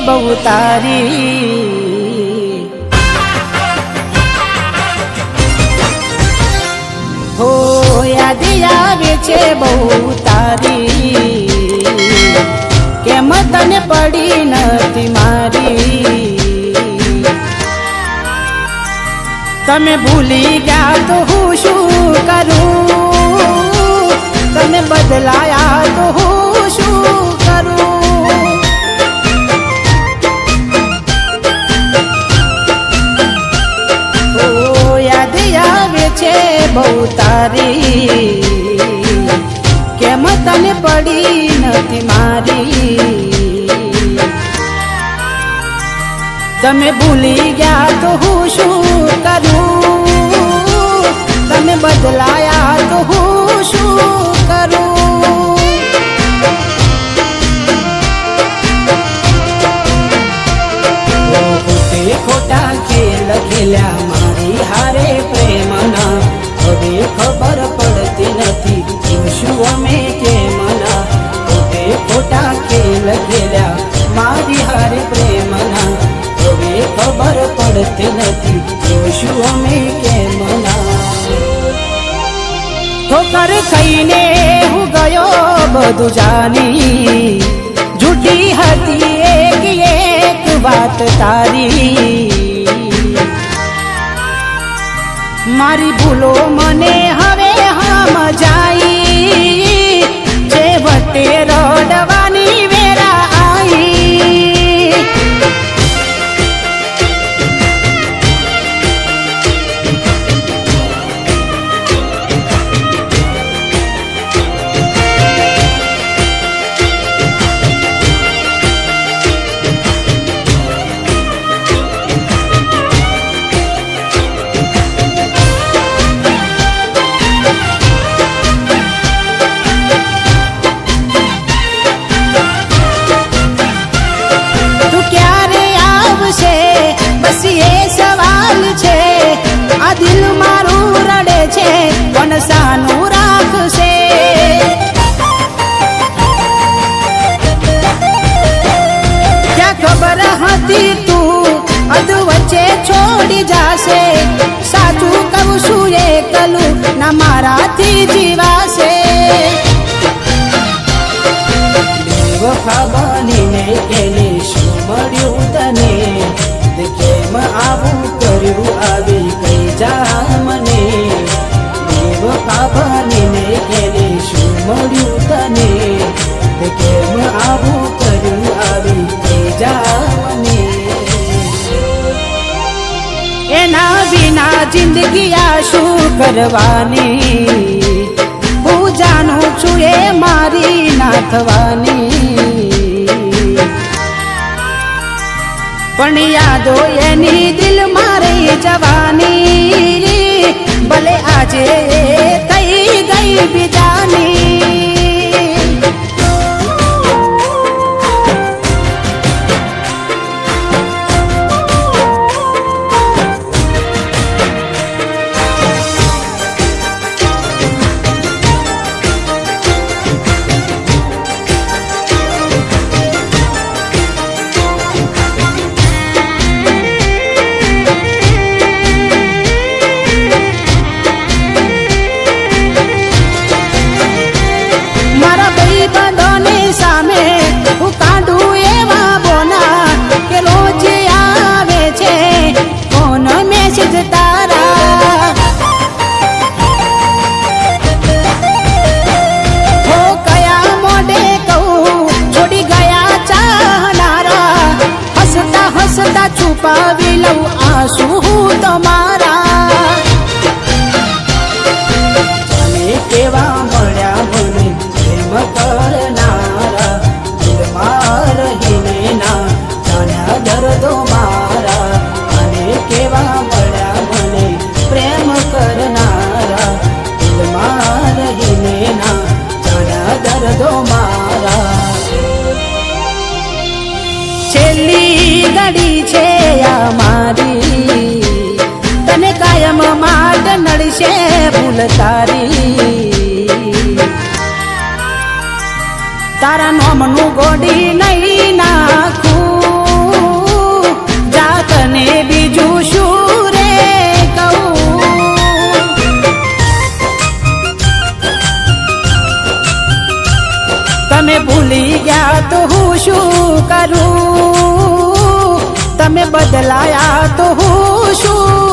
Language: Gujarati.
બહુ તારી હો યાદ આવે છે બહુ તારી કેમ તને પડી નથી મારી તમે ભૂલી ગયા તો હું શું કરું તમે બદલાયા તો હું શું કરું ઓ યાદ આવે છે બહુ તારી કેમ તને પડી નથી મારી તમે ભૂલી ગયા તો હું શું કરું તમે બદલાયા તો હું શું કરું ખોટે ખોટા ખેલ ખેલ્યા મારી હારે પ્રેમના હવે ખબર પડતી નથી શું અમે કેમના ખોટે ખોટા ખેલ ખેલ્યા મારી હારે પ્રેમના હવે ખબર પડતી નથી શું અમે કેમના ઠોકર ખાઈને હું ગયો બધું જાની જૂઠી હતી એક વાત તારી મારી ભૂલો મને હવે સમજાઈ જે વટે રડવાની વેરા આવી દિલ મારું રડે છે પણ સાનું રાખશે ક્યાં ખબર હતી તું અધ વચ્ચે છોડી જાશે સાચું કહું છું એકલું ના મારાથી જીવાશે બેવફા બનીને એને શું મળ્યું તને કેમ આવું કર્યું આવી કઈ જા મને બેવફા બનીને એને શું મળ્યું તને કેમ આવું કર્યું આવી કઈ જા મને એના વિના જિંદગી આ શું કરવાની હું જાણું છું એ મારી ના થવાની પણ યાદો એની દિલ મારી જવાની ભલે આજે થઈ ગઈ બીજાની છુપાવી લઉં આંસુ હું તમારા તને કેવા મળ્યા મને પ્રેમ કરનારા દિલમાં રહીને ના જાણ્યા દર્દો મારા અને કેવા મળ્યા મને પ્રેમ કરનારા દિલમાં રહીને ના જાણ્યા દર્દો મારા છેલ્લી ઘડી છે આ મારી તને કાયમ માટ નડશે ભૂલ તારી તારા નોમનું ગોડી નહીં નાખું બીજું શું રે કહું. તમે ભૂલી ગયા તો હું શું કરું, તમે બદલાયા તો હું શું